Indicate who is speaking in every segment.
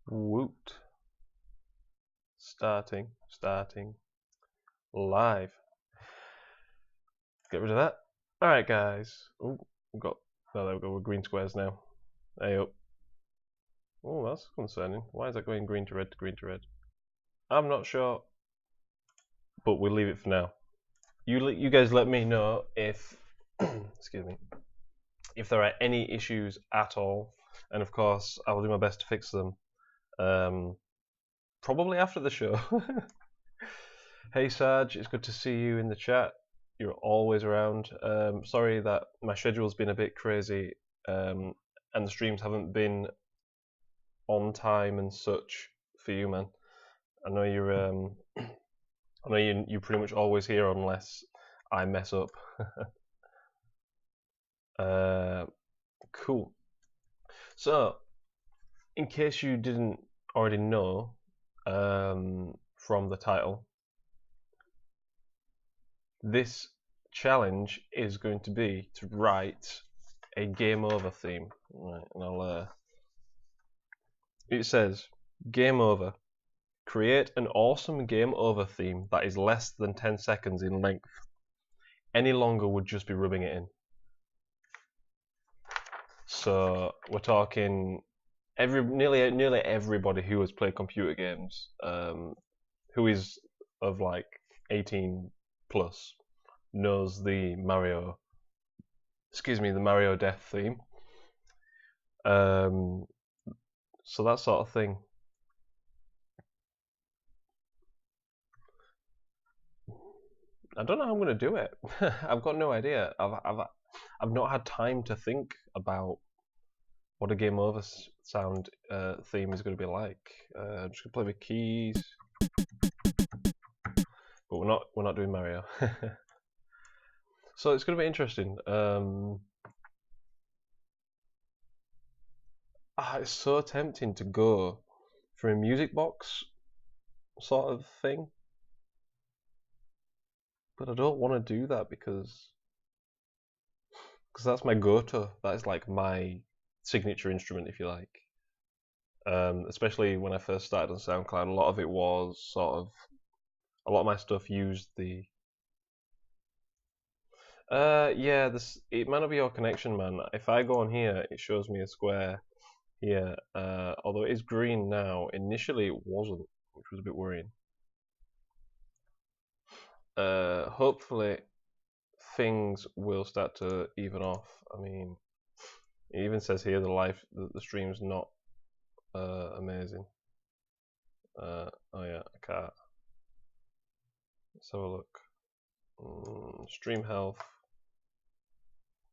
Speaker 1: Woot. Starting. Live. Get rid of that. Alright, guys. Oh, we've got. Oh, there we go. We're green squares now. Hey up. Oh, that's concerning. Why is that going green to red to green to red? I'm not sure. But we'll leave it for now. You guys let me know if. Excuse me. If there are any issues at all. And of course, I will do my best to fix them. Probably after the show. Hey Sarge, it's good to see you in the chat. You're always around. Sorry that my schedule's been a bit crazy, and the streams haven't been on time and such for you, man. I know you're. I know you're pretty much always here unless I mess up. Cool. So, in case you didn't already know from the title, this challenge is going to be to write a game over theme. Right, and I'll. It says, game over. Create an awesome game over theme that is less than 10 seconds in length. Any longer would just be rubbing it in. So we're talking nearly everybody who has played computer games, who is of like 18 plus, knows the Mario Death theme. So that sort of thing. I don't know how I'm going to do it. I've got no idea. I've not had time to think about what a game over sound theme is going to be like. I'm just going to play with keys, but we're not doing Mario. So it's going to be interesting. It's so tempting to go for a music box sort of thing, but I don't want to do that because that's my go-to. That is like my signature instrument, if you like. Especially when I first started on SoundCloud, a lot of it was sort of a lot of my stuff used the. Yeah, it might not be your connection, man. If I go on here, it shows me a square here. Although it is green now. Initially, it wasn't, which was a bit worrying. Hopefully things will start to even off. I mean, it even says here the stream's not amazing. Oh yeah, I can't. Let's have a look. Stream health.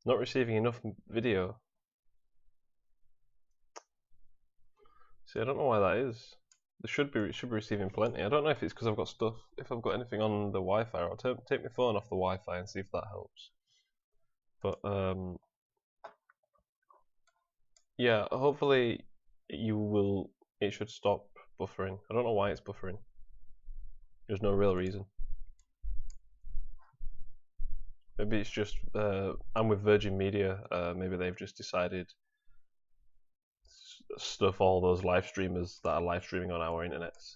Speaker 1: Not receiving enough video. See, I don't know why that is. It should be receiving plenty. I don't know if it's because I've got stuff. If I've got anything on the Wi-Fi, I'll take my phone off the Wi-Fi and see if that helps. But yeah, hopefully it should stop buffering. I don't know why it's buffering. There's no real reason. Maybe it's just I'm with Virgin Media. Maybe they've just decided stuff all those live streamers that are live streaming on our internets.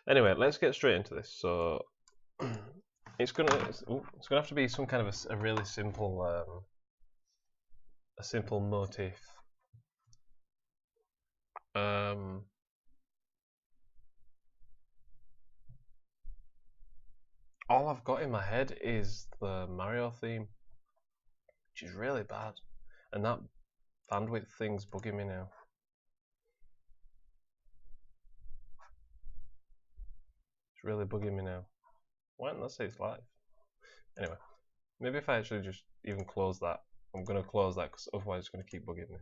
Speaker 1: Anyway, let's get straight into this. So it's gonna have to be some kind of a really simple motif. All I've got in my head is the Mario theme, which is really bad, and that bandwidth thing's bugging me now. It's really bugging me now. Why didn't that say it's live? Anyway, maybe if I actually just even close that. I'm going to close that because otherwise it's going to keep bugging me.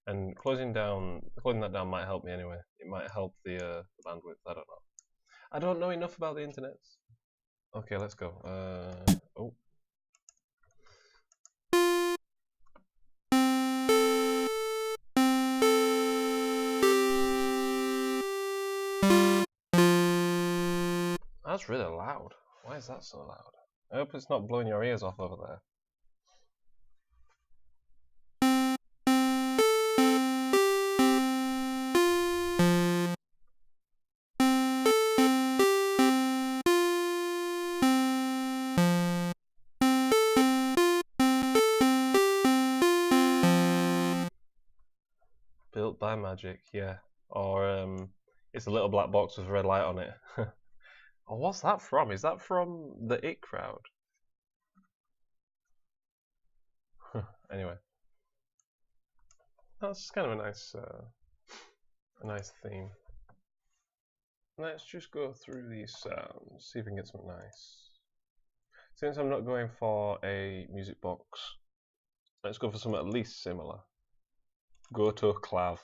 Speaker 1: And closing that down might help me anyway. It might help the bandwidth. I don't know. I don't know enough about the internet. Okay, let's go. Oh. That's really loud. Why is that so loud? I hope it's not blowing your ears off over there. by magic, yeah. Or it's a little black box with a red light on it. Oh, what's that from? Is that from the It Crowd? Anyway, that's kind of a nice theme. Let's just go through these sounds, see if we can get something nice. Since I'm not going for a music box, let's go for something at least similar. Go to a clav.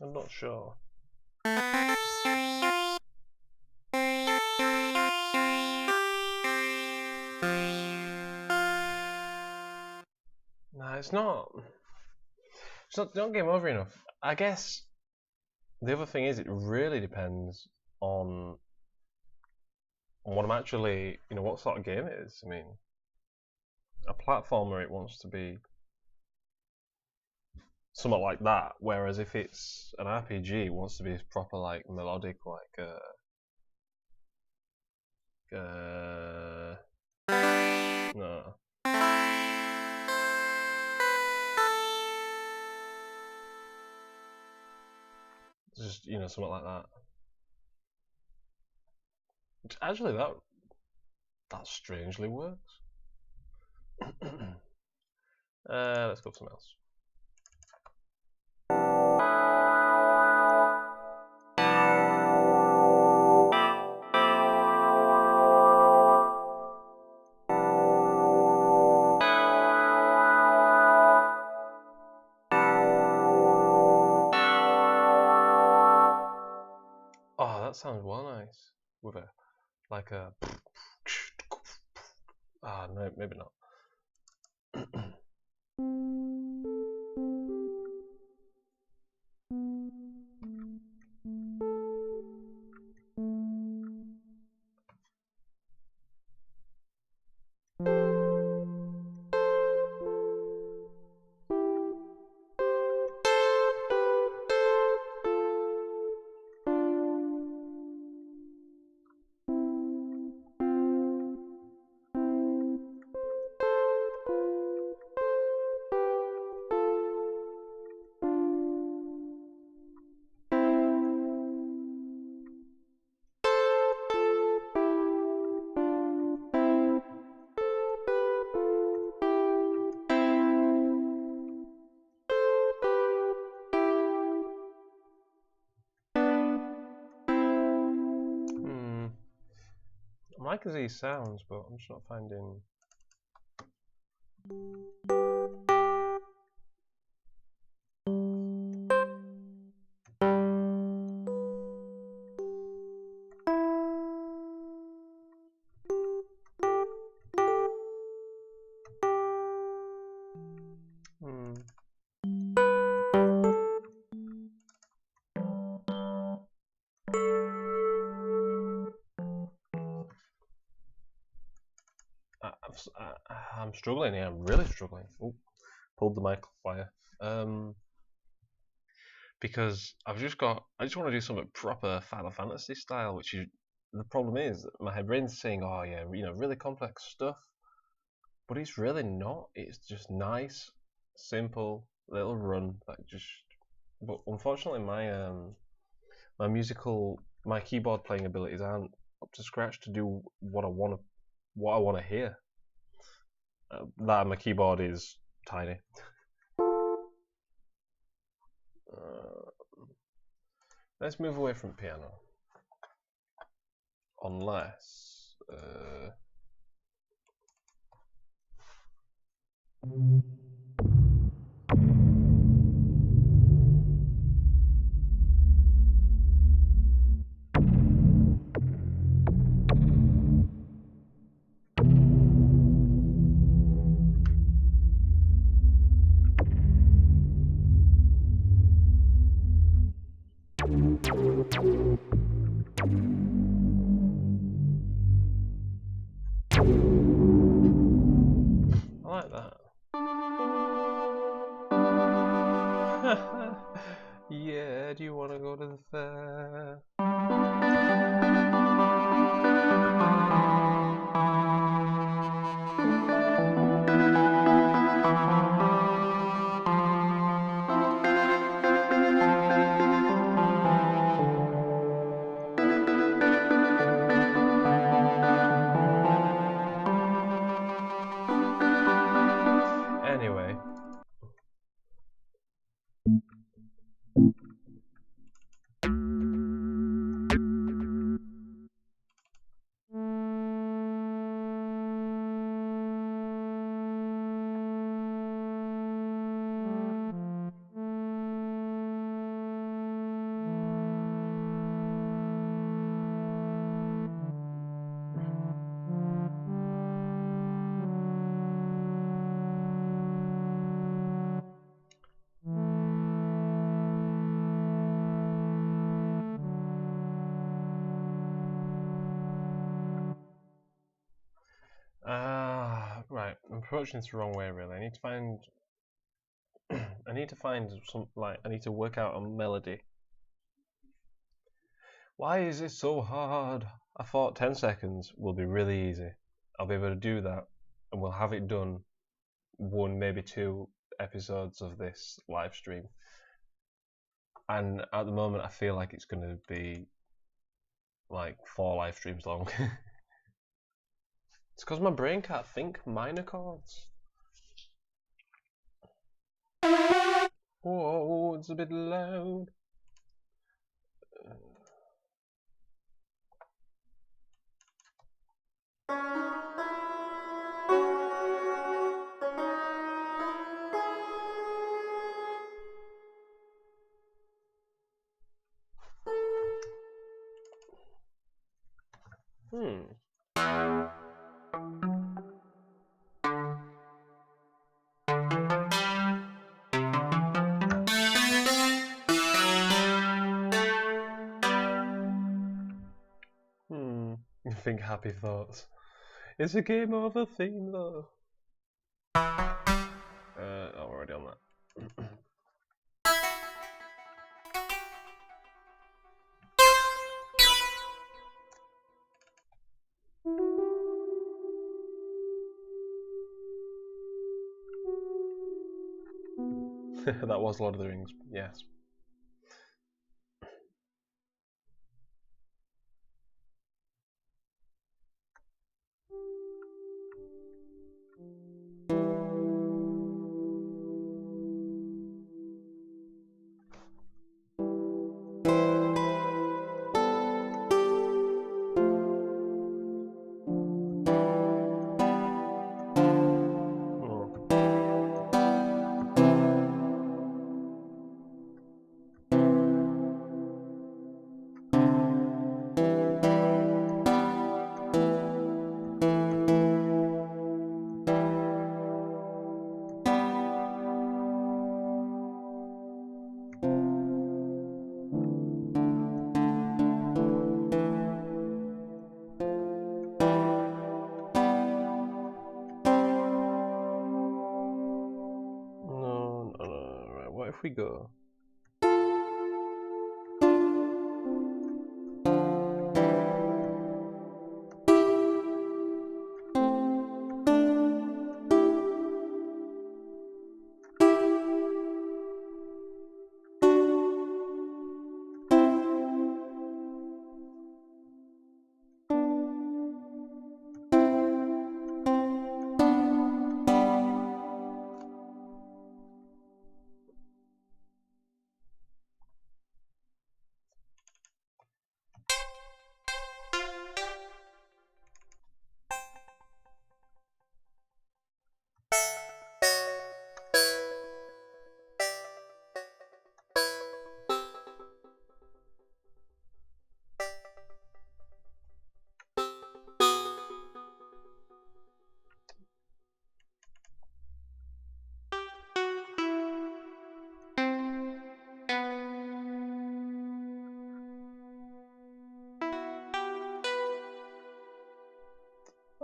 Speaker 1: I'm not sure. No, it's not. It's not game over enough. I guess the other thing is it really depends on what I'm actually, what sort of game it is. I mean, a platformer, it wants to be somewhat like that, whereas if it's an RPG, it wants to be proper like melodic, like no. Just something like that. Actually, that strangely works. Let's go for something else. Oh, that sounds well nice. With a no, maybe not. I like these sounds, but I'm just not finding. I'm struggling here. I'm really struggling. Oh, pulled the mic wire. Because I just want to do something proper Final Fantasy style, which is the problem is my brain's saying, oh yeah, really complex stuff, but it's really not. It's just nice, simple little run that just. But unfortunately, my keyboard playing abilities aren't up to scratch to do what I want to hear. That my keyboard is tiny. Let's move away from piano. Unless I like that. Yeah, do you want to go to the fair? Anyway. Right, I'm approaching this the wrong way really. I need to find some, like, I need to work out a melody. Why is it so hard? I thought 10 seconds will be really easy. I'll be able to do that and we'll have it done 1, maybe 2 episodes of this live stream. And at the moment I feel like it's going to be like 4 live streams long. It's because my brain can't think minor chords. Whoa, it's a bit loud. Think happy thoughts. It's a game over theme though. Already on that. That was Lord of the Rings, yes. No, right, what if we go?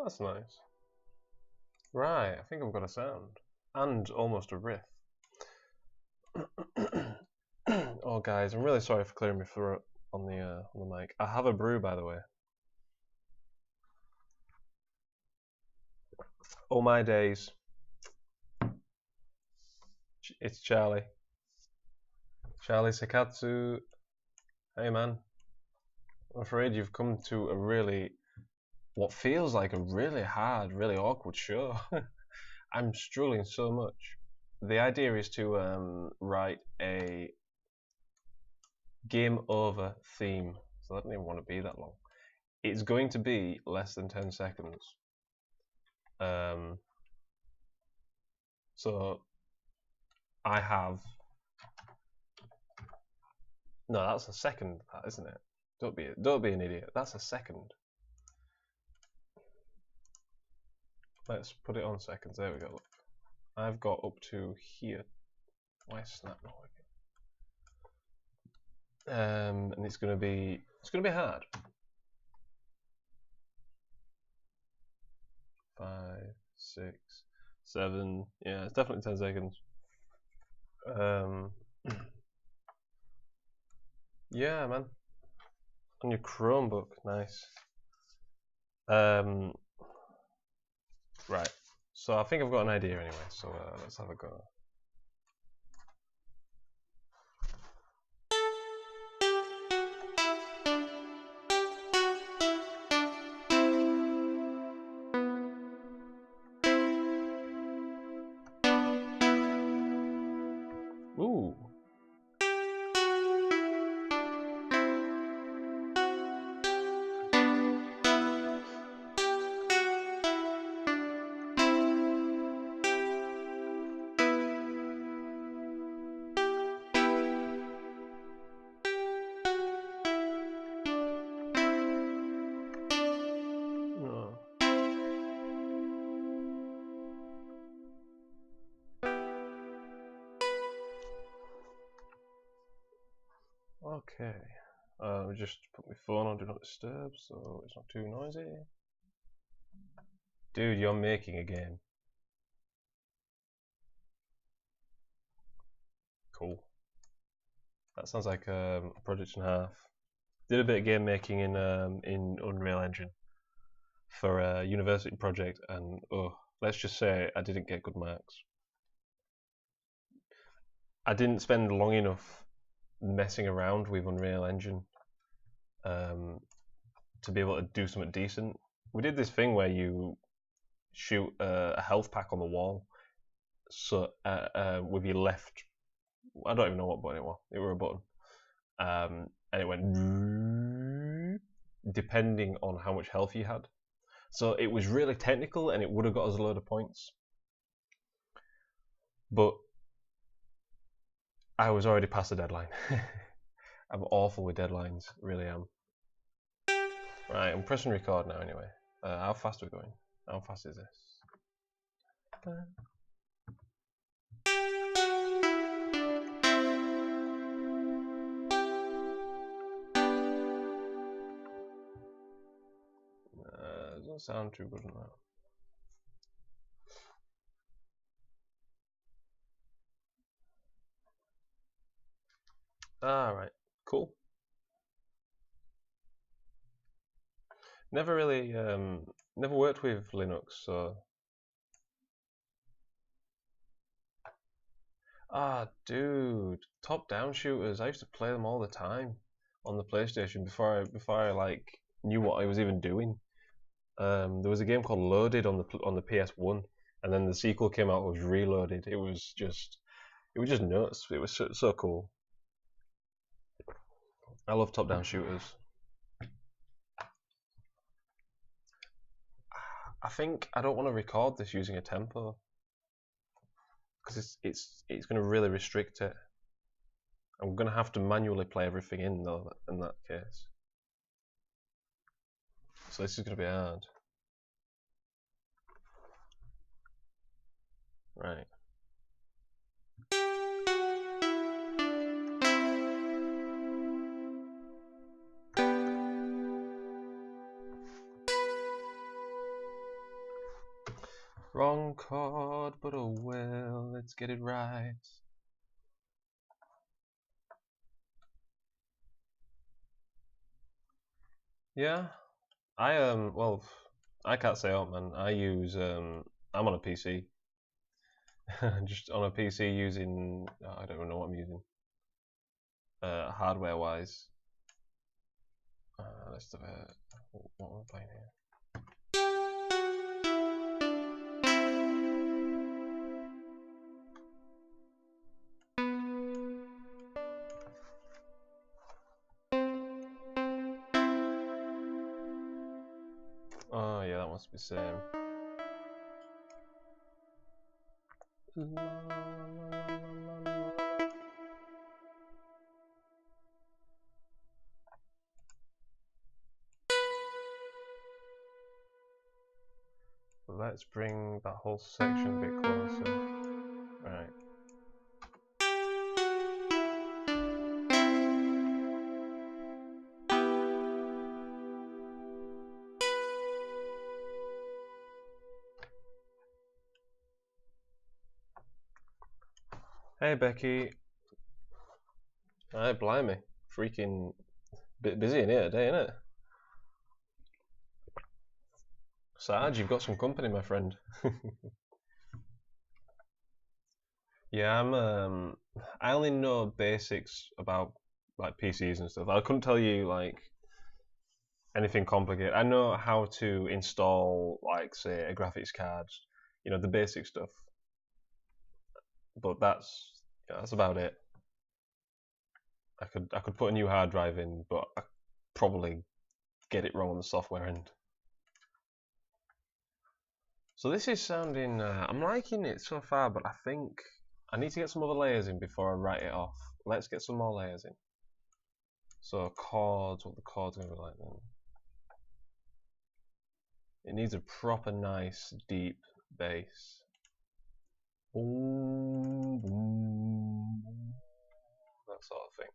Speaker 1: That's nice. Right, I think I've got a sound. And almost a riff. Oh guys, I'm really sorry for clearing my throat on the mic. I have a brew, by the way. Oh my days. It's Charlie. Charlie Sekatsu. Hey man. I'm afraid you've come to a really, what feels like a really hard, really awkward show. I'm struggling so much. The idea is to write a game over theme. So I don't even want to be that long. It's going to be less than 10 seconds. So I have. No, that's a second, that isn't it? Don't be an idiot. That's a second. Let's put it on seconds. There we go. Look. I've got up to here. Why is Snap not working? And it's gonna be hard. 5, 6, 7. Yeah, it's definitely 10 seconds. Yeah, man. On your Chromebook, nice. Right. So I think I've got an idea anyway. So let's have a go. Ooh. Oh. Okay. Just put my phone on Do Not Disturb so it's not too noisy. Dude, you're making a game. Cool. That sounds like a project and a half. Did a bit of game making in Unreal Engine for a university project, and let's just say I didn't get good marks. I didn't spend long enough messing around with Unreal Engine to be able to do something decent. We did this thing where you shoot a health pack on the wall, so with your left, I don't even know what button it was. It was a button, and it went depending on how much health you had. So it was really technical, and it would have got us a load of points. But I was already past the deadline. I'm awful with deadlines, really am. Right, I'm pressing record now anyway. How fast are we going? How fast is this? Doesn't sound too good on that. Alright, cool. Never really, never worked with Linux, so. Dude, top-down shooters. I used to play them all the time on the PlayStation before I like knew what I was even doing. There was a game called Loaded on the PS1, and then the sequel came out. It was Reloaded. It was just nuts. It was so cool. I love top-down shooters. I think I don't want to record this using a tempo because it's going to really restrict it. I'm going to have to manually play everything in though in that case. So this is going to be hard. Right. wrong chord, but oh well, let's get it right. Yeah, well, I can't say out, man. I use I'm on a PC. Just on a PC using I don't even know what I'm using. Hardware wise. Let's have what am I playing here? Oh yeah, that must be the same. Let's bring that whole section a bit closer. Right. Hey Becky. Alright, blimey. Freaking bit busy in here today, innit? Sarge, you've got some company, my friend. Yeah, I only know basics about like PCs and stuff. I couldn't tell you like anything complicated. I know how to install like say a graphics card, you know, the basic stuff. But that's about it. I could put a new hard drive in, but I probably get it wrong on the software end. So this is sounding, I'm liking it so far, but I think I need to get some other layers in before I write it off. Let's get some more layers in. So chords, what the chords are going to be like then. It needs a proper nice deep bass. Boom, boom, boom, that sort of thing.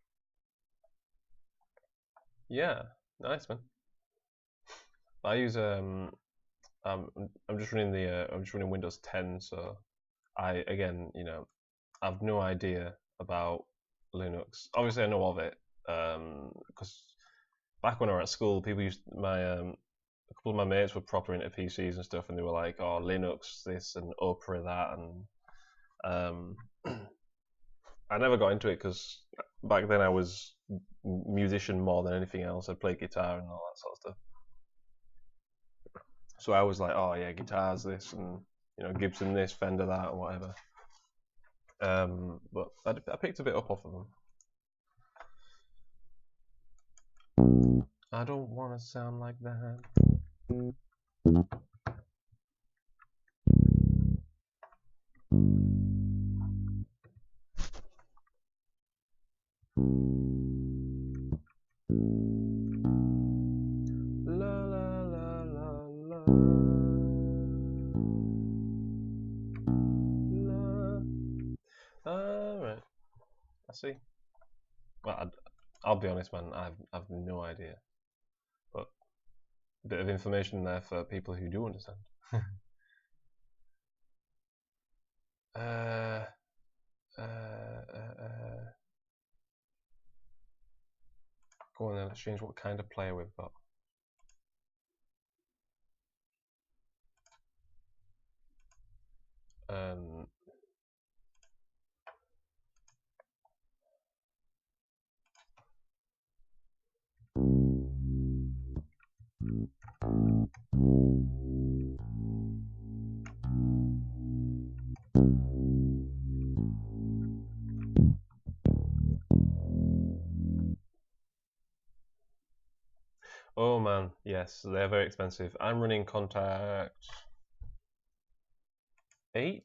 Speaker 1: Yeah, nice man. I use I'm just running Windows 10, so I again, you know, I've no idea about Linux. Obviously, I know of it because back when I was at school, people used a couple of my mates were proper into PCs and stuff, and they were like, "Oh, Linux this and Opera that," and I never got into it because back then I was musician more than anything else. I played guitar and all that sort of stuff. So I was like, "Oh yeah, guitars this and you know Gibson this, Fender that, or whatever." But I picked a bit up off of them. I don't want to sound like that. La la la la la. La. Alright, I see. Well, I'll be honest, man. I've no idea, but a bit of information there for people who do understand. Go on then, let's change what kind of player we've got. Oh man, yes, they're very expensive. I'm running Contact 8?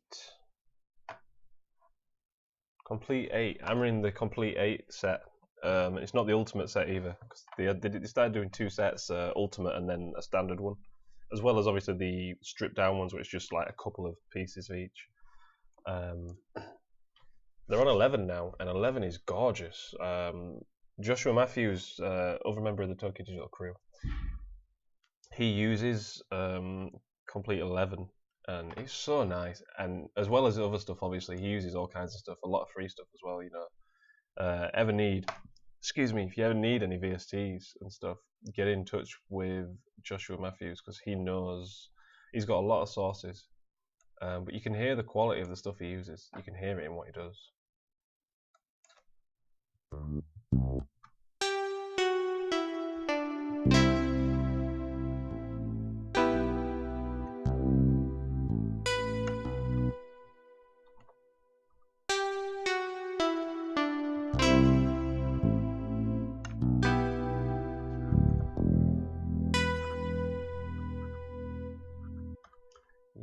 Speaker 1: Complete 8. I'm running the Complete 8 set. It's not the Ultimate set either, because they started doing 2 sets, Ultimate and then a standard one, as well as obviously the stripped down ones, which is just like a couple of pieces each. They're on 11 now, and 11 is gorgeous. Joshua Matthews, other member of the Tokyo Digital crew, he uses Complete 11, and it's so nice. And as well as other stuff, obviously, he uses all kinds of stuff, a lot of free stuff as well. You know, if you ever need any VSTs and stuff, get in touch with Joshua Matthews because he's got a lot of sources. But you can hear the quality of the stuff he uses. You can hear it in what he does.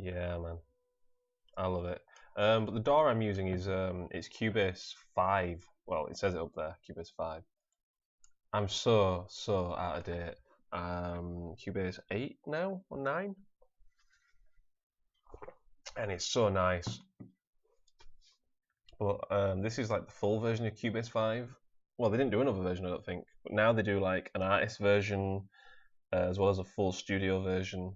Speaker 1: Yeah, man, I love it. But the DAW I'm using is it's Cubase 5. Well, it says it up there, Cubase 5. I'm so out of date. Cubase 8 now or 9, and it's so nice. But this is like the full version of Cubase 5. Well, they didn't do another version, I don't think. But now they do like an artist version as well as a full studio version.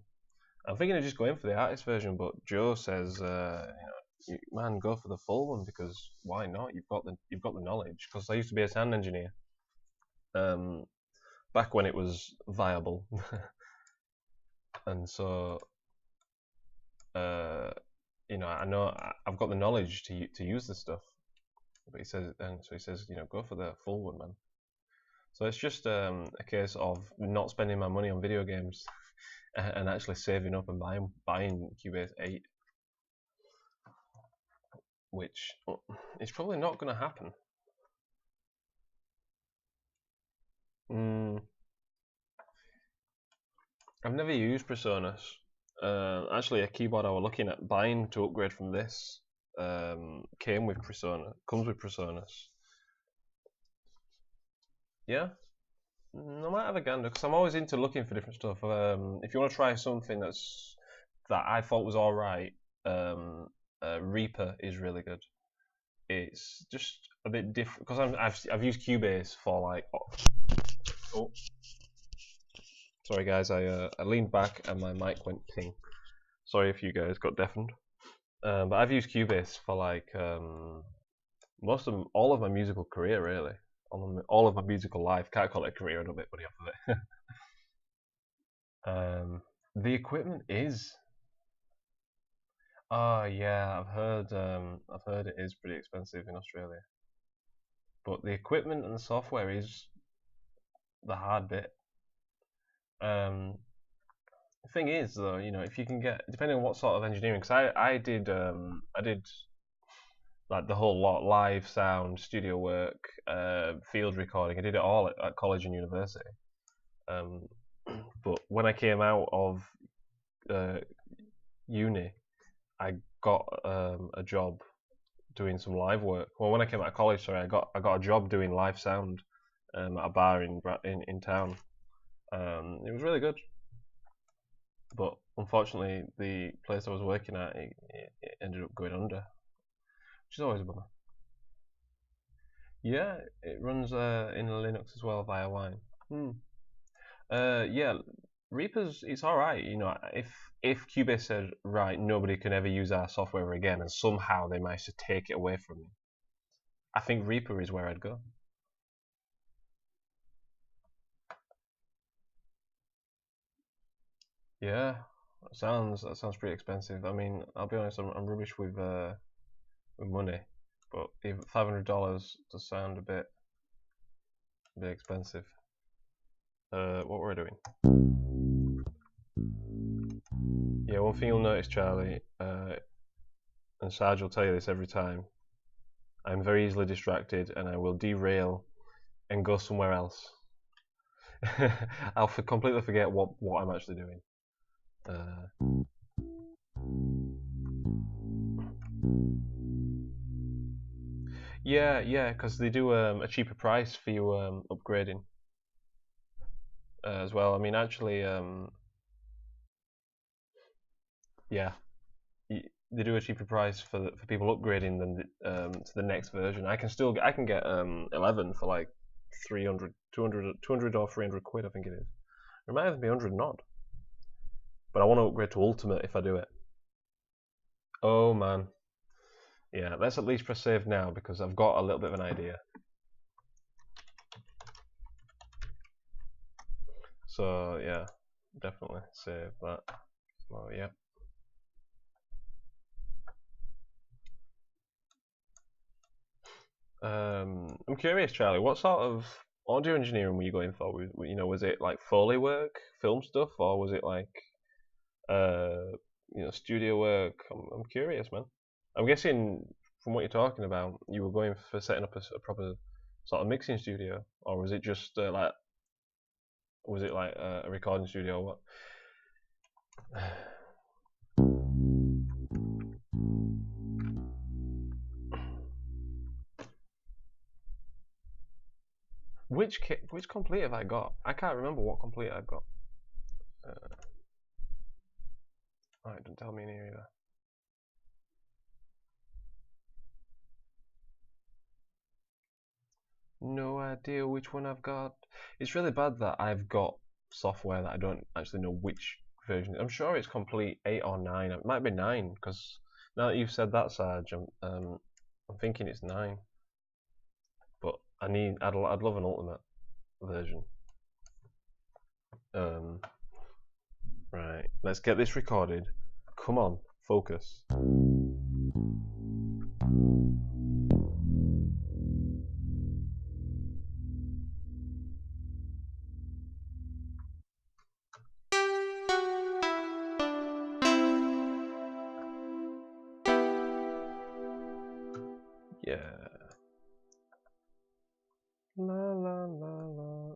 Speaker 1: I'm thinking of just going for the artist version, but Joe says, man, go for the full one because why not? You've got the knowledge. Because I used to be a sound engineer, back when it was viable, and so I know I've got the knowledge to use this stuff. But he says, go for the full one, man. So it's just a case of not spending my money on video games and actually saving up and buying Cubase 8, which is probably not going to happen. I've never used PreSonus. Actually, a keyboard I was looking at buying to upgrade from this comes with PreSonus. Yeah, I might have a gander because I'm always into looking for different stuff. If you want to try something that I thought was alright, Reaper is really good. It's just a bit different because I've used Cubase for like. Oh, sorry guys, I leaned back and my mic went ping. Sorry if you guys got deafened. But I've used Cubase for like all of my musical career, really. All of my musical life. Can't call it a career, I don't make money off of it. The equipment is. Oh yeah, I've heard it is pretty expensive in Australia. But the equipment and the software is the hard bit. The thing is, though, if you can get, depending on what sort of engineering, because I did like the whole lot, live sound, studio work, field recording. I did it all at college and university. But when I came out of uni, I got a job doing some live work. Well, when I came out of college, sorry, I got a job doing live sound at a bar in town. It was really good, but unfortunately, the place I was working at it ended up going under, which is always a bummer. Yeah, it runs in Linux as well via Wine. Yeah, Reaper's it's all right. If Cubase said right, nobody can ever use our software again, and somehow they managed to take it away from me, I think Reaper is where I'd go. Yeah, that sounds pretty expensive. I mean, I'll be honest, I'm rubbish with money, but even $500 does sound a bit expensive. What were I doing? Yeah, one thing you'll notice, Charlie, and Sarge will tell you this every time, I'm very easily distracted and I will derail and go somewhere else. I'll completely forget what I'm actually doing. Yeah, because they do a cheaper price for you upgrading as well. I mean, actually, yeah, they do a cheaper price for people upgrading than to the next version. I can get 11 for like 200 or 300 quid, I think it is. It might even be 100 not. But I want to upgrade to Ultimate if I do it. Oh man. Yeah, let's at least press save now because I've got a little bit of an idea. So yeah, definitely save that. Oh yeah. I'm curious, Charlie. What sort of audio engineering were you going for? Was it like Foley work, film stuff, or was it like studio work? I'm curious, man. I'm guessing from what you're talking about, you were going for setting up a proper sort of mixing studio, or was it just like a recording studio or what? Which complete have I got? I can't remember what complete I've got. Alright, don't tell me in here either. No idea which one I've got. It's really bad that I've got software that I don't actually know which version. I'm sure it's complete 8 or 9. It might be 9 because now that you've said that, Sarge, I'm thinking it's 9. But I'd love an ultimate version. Right, let's get this recorded. Come on, focus. Yeah. La la la la.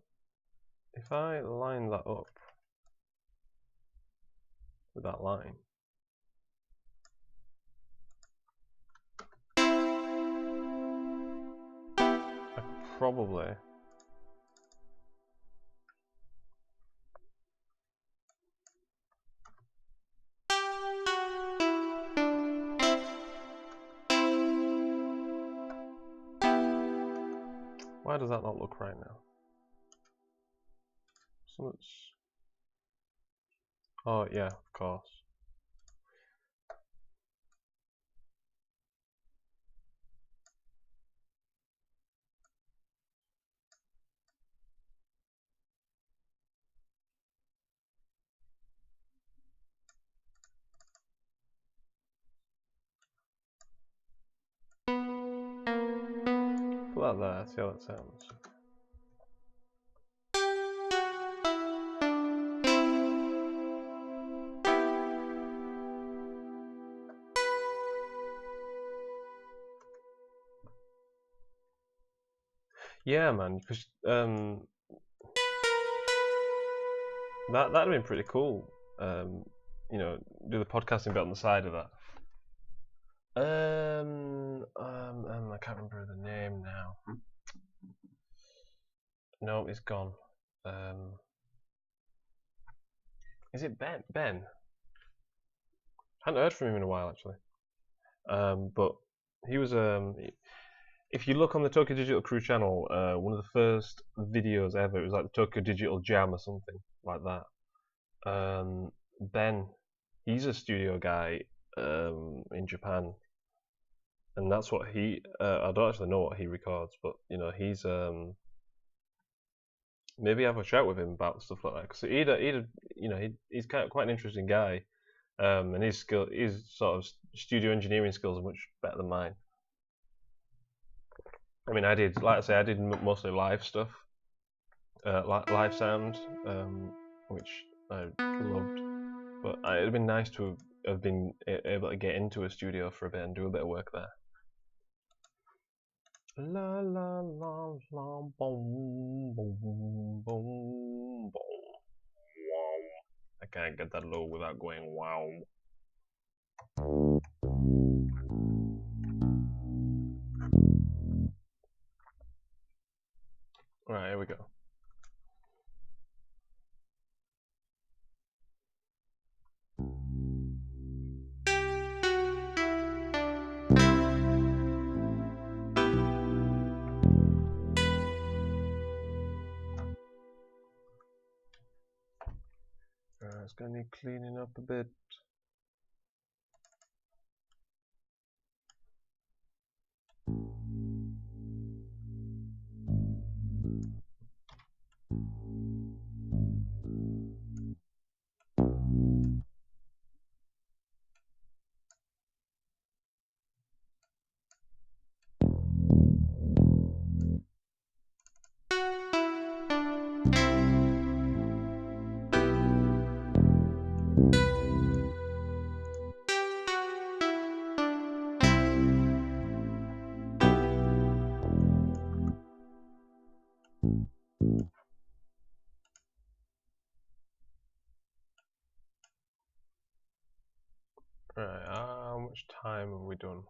Speaker 1: If I line that up with that line, I probably why does that not look right now? So much. Oh yeah, of course. Put that there, see how that sounds. Yeah, man, because that'd have been pretty cool. Do the podcasting bit on the side of that. I can't remember the name now. No, it's gone. Is it Ben? Ben? Hadn't heard from him in a while actually. But he was if you look on the Tokyo Digital Crew channel, one of the first videos ever, it was like the Tokyo Digital Jam or something like that. Ben, he's a studio guy in Japan, and that's what I don't actually know what he records, but he's maybe have a chat with him about stuff like that because he's quite an interesting guy, and his sort of studio engineering skills are much better than mine. I mean, I did mostly live stuff, live sound, which I loved. But it'd have been nice to have been able to get into a studio for a bit and do a bit of work there. La la la la boom boom boom boom. Wow! I can't get that low without going wow. Alright, here we go. It's gonna need cleaning up a bit. Right, how much time have we done?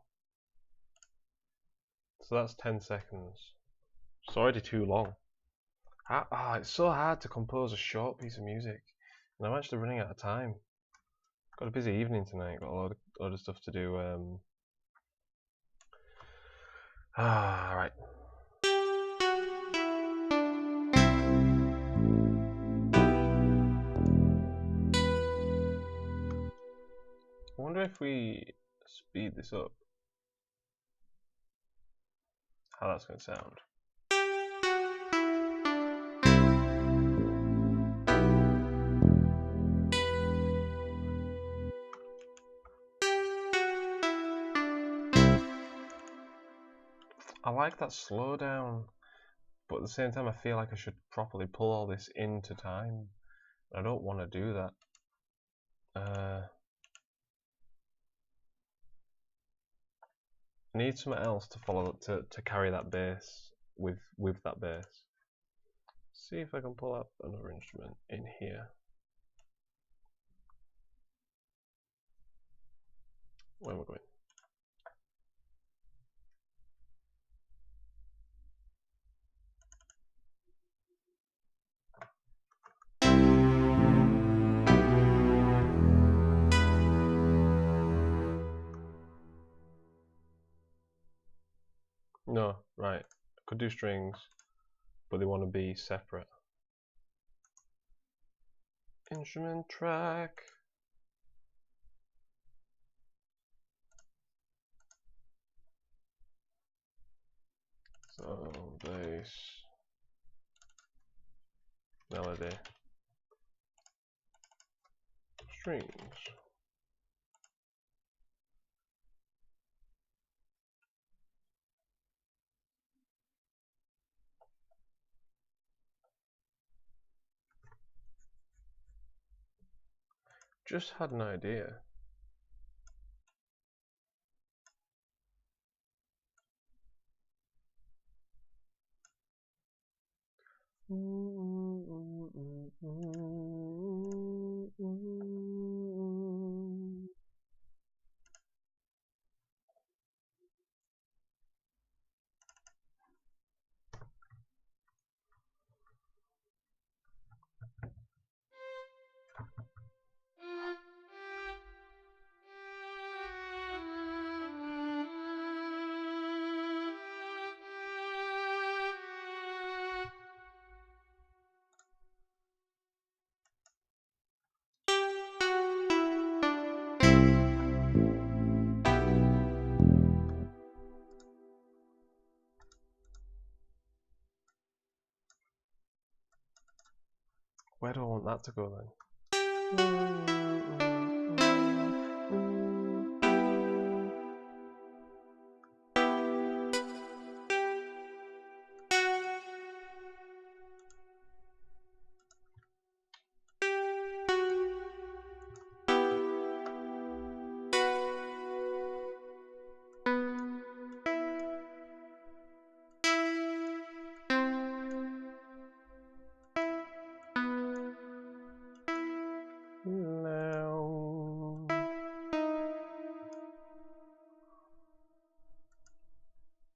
Speaker 1: So that's 10 seconds. It's already too long. It's so hard to compose a short piece of music. And I'm actually running out of time. Got a busy evening tonight, got a lot of stuff to do. Right. I wonder if we speed this up, how that's going to sound. I like that slowdown, but at the same time I feel like I should properly pull all this into time. I don't want to do that. I need something else to follow to carry that bass with that bass. See if I can pull up another instrument in here. Where am I going? No, right. I could do strings, but they want to be separate. Instrument track. So bass, melody, strings. Just had an idea. Where do I want that to go then?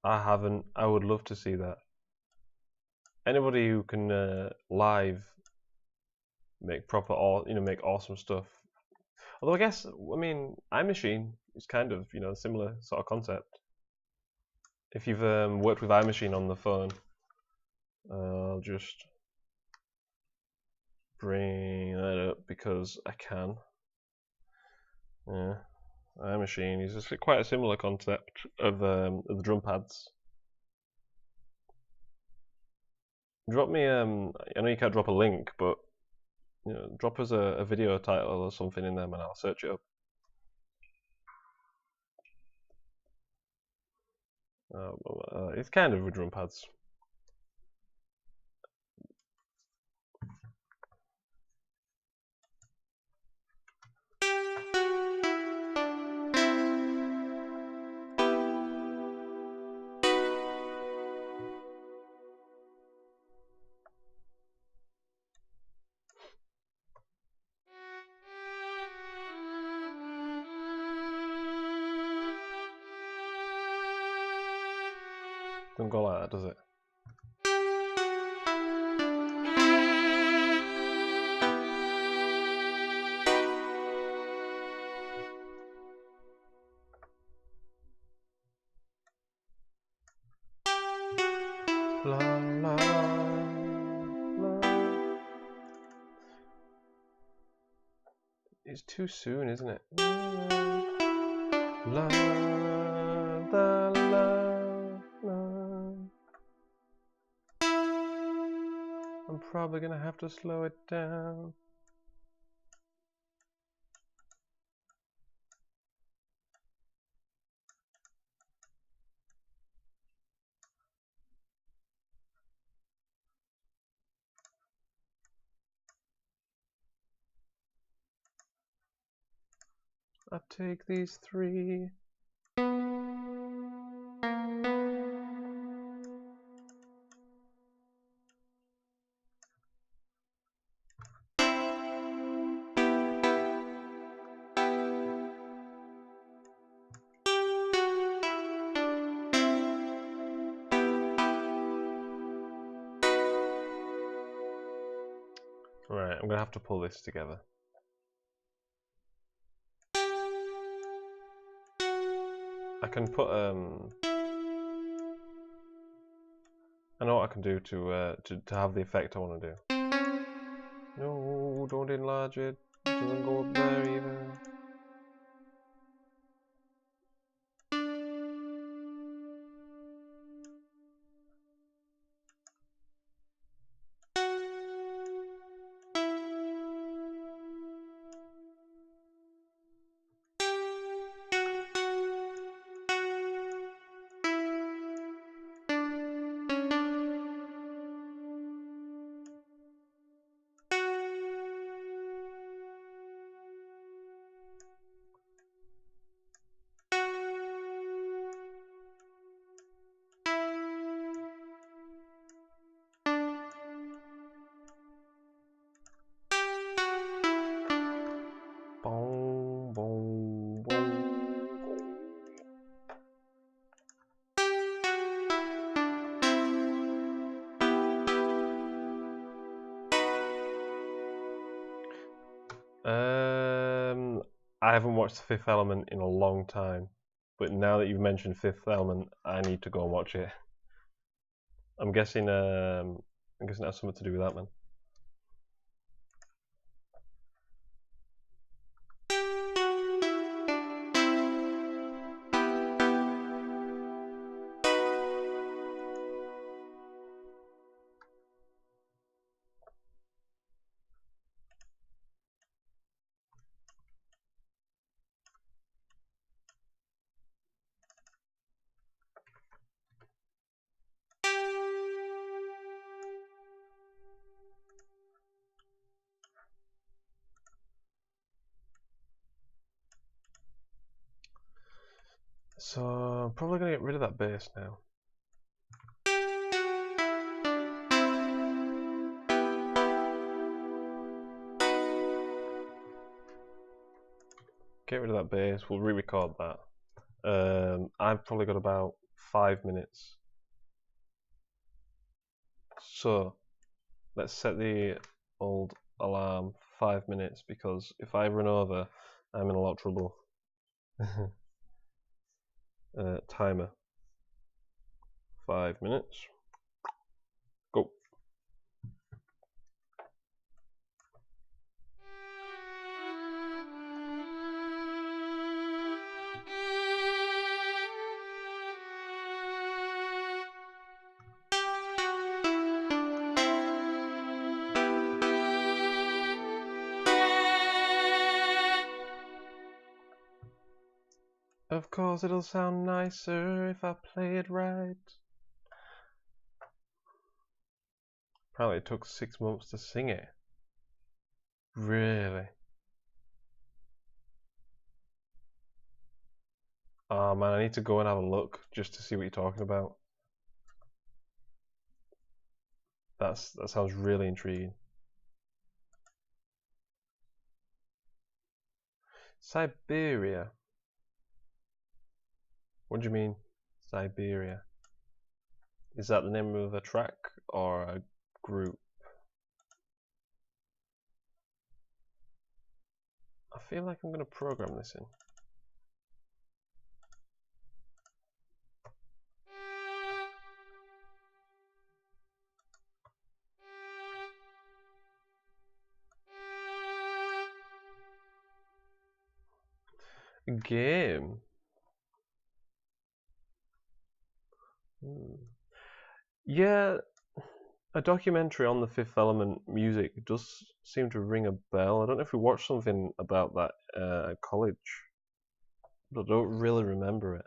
Speaker 1: I haven't. I would love to see that. Anybody who can live make proper, or make awesome stuff. Although I guess, I mean, iMachine is kind of similar sort of concept. If you've worked with iMachine on the phone, I'll just bring that up because I can. Yeah, iMachine is just quite a similar concept of the drum pads. Drop me I know you can't drop a link, but drop us a video title or something in them and I'll search it up. It's kind of with drum pads. Doesn't go like that, does it? La la la. It's too soon, isn't it? La la la la. I'm probably gonna have to slow it down. I take these three. Right, I'm gonna have to pull this together. I can put I know what I can do to have the effect I want to do. No, don't enlarge it. It doesn't go up there either. Boom, boom, boom. I haven't watched The Fifth Element in a long time, but now that you've mentioned Fifth Element, I need to go and watch it. I'm guessing it has something to do with that, man. So I'm probably gonna get rid of that bass now. Get rid of that bass. We'll re-record that. I've probably got about 5 minutes. So let's set the old alarm 5 minutes, because if I run over, I'm in a lot of trouble. Timer. 5 minutes. Go. Of course it'll sound nicer if I play it right. Apparently it took 6 months to sing it. Really? Oh man, I need to go and have a look just to see what you're talking about. That sounds really intriguing. Siberia? What do you mean, Siberia? Is that the name of a track or a group? I feel like I'm going to program this in. Game. Yeah, a documentary on the Fifth Element music does seem to ring a bell. I don't know if we watched something about that at college, but I don't really remember it.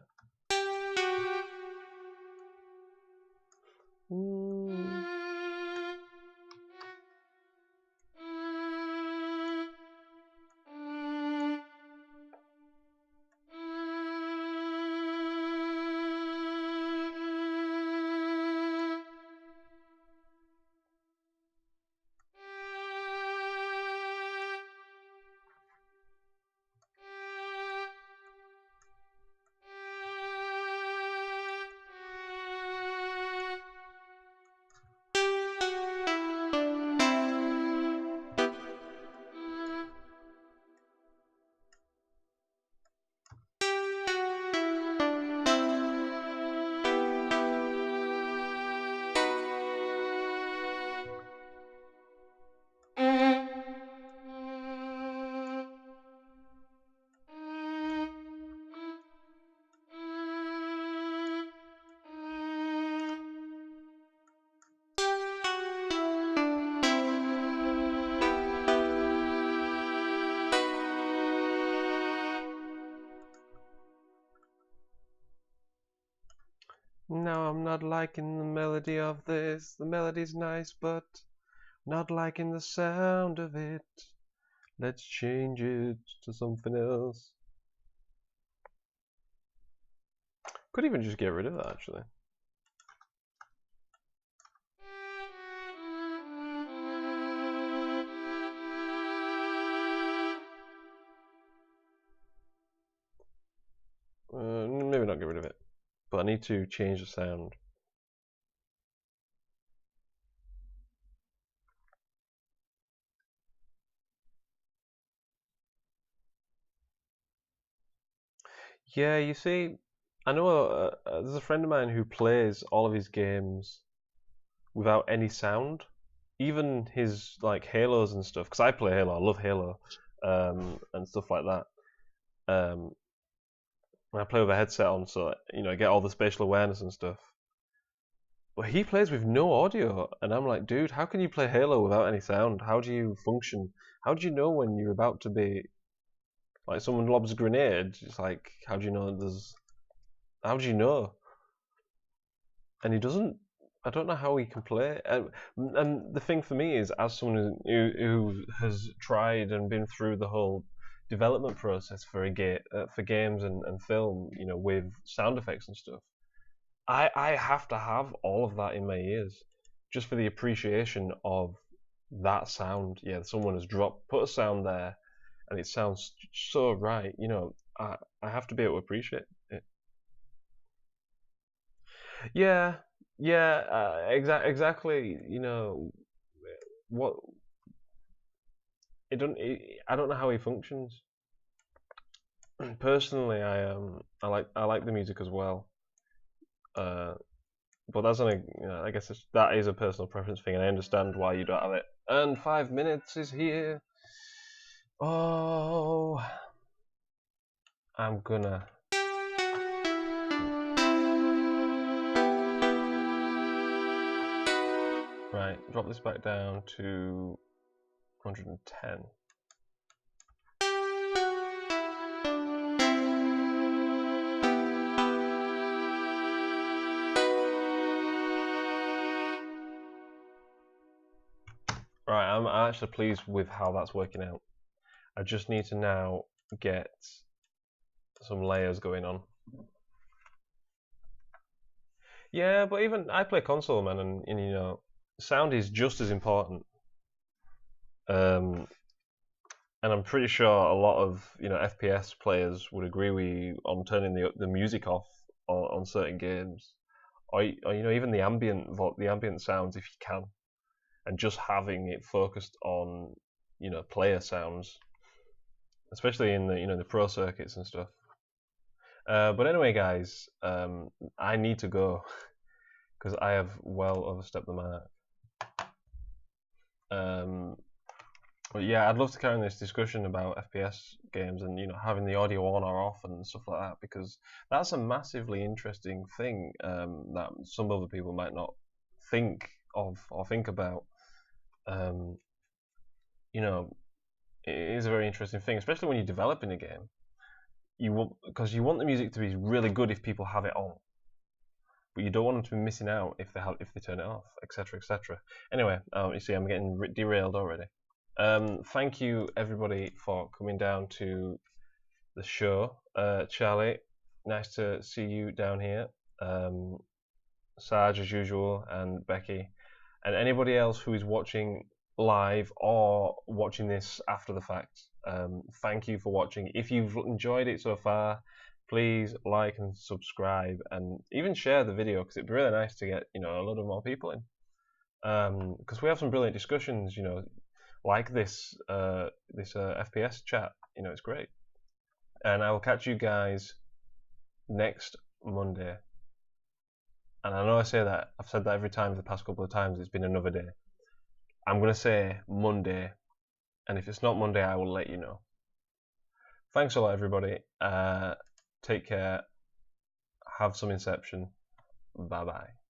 Speaker 1: No, I'm not liking the melody of this. The melody's nice, but not liking the sound of it. Let's change it to something else. Could even just get rid of that, actually. Maybe not get rid of it, but I need to change the sound. Yeah, you see, I know there's a friend of mine who plays all of his games without any sound, even his like Halos and stuff. Because I play Halo, I love Halo, and stuff like that. And I play with a headset on, so I get all the spatial awareness and stuff. But he plays with no audio, and I'm like, dude, how can you play Halo without any sound? How do you function? How do you know when you're about to be like someone lobs a grenade? It's like, how do you know there's? How do you know? And he doesn't. I don't know how he can play. And the thing for me is, as someone who has tried and been through the whole development process for for games and film, with sound effects and stuff, I have to have all of that in my ears, just for the appreciation of that sound. Yeah, someone has put a sound there, and it sounds so right. I have to be able to appreciate it. Yeah, yeah, exactly. What it don't. I don't know how he functions. Personally, I like the music as well. But that's I guess that is a personal preference thing, and I understand why you don't have it. And 5 minutes is here. Oh, I'm gonna. Right, drop this back down to 110. Right, I'm actually pleased with how that's working out. I just need to now get some layers going on. Yeah, but even I play console, man, and sound is just as important. And I'm pretty sure a lot of FPS players would agree with you on turning the music off on certain games, or you know, even the ambient sounds if you can, and just having it focused on, you know, player sounds, especially in the, you know, the pro circuits and stuff. But anyway, guys, I need to go because I have well overstepped the mark. But yeah, I'd love to carry on this discussion about FPS games and, you know, having the audio on or off and stuff like that, because that's a massively interesting thing that some other people might not think of or think about. You know, it is a very interesting thing, especially when you're developing a game. Because you want the music to be really good if people have it on, but you don't want them to be missing out if they turn it off, etc., etc. Anyway, you see, I'm getting derailed already. Thank you everybody for coming down to the show. Charlie, nice to see you down here. Sarge as usual, and Becky, and anybody else who is watching live or watching this after the fact. Thank you for watching. If you've enjoyed it so far, please like and subscribe, and even share the video, because it'd be really nice to get, you know, a lot of more people in. Because we have some brilliant discussions, you know, like this FPS chat. You know, it's great. And I will catch you guys next Monday. And I know I say that, I've said that every time for the past couple of times, it's been another day. I'm going to say Monday, and if it's not Monday, I will let you know. Thanks a lot, everybody. Take care. Have some Inception. Bye-bye.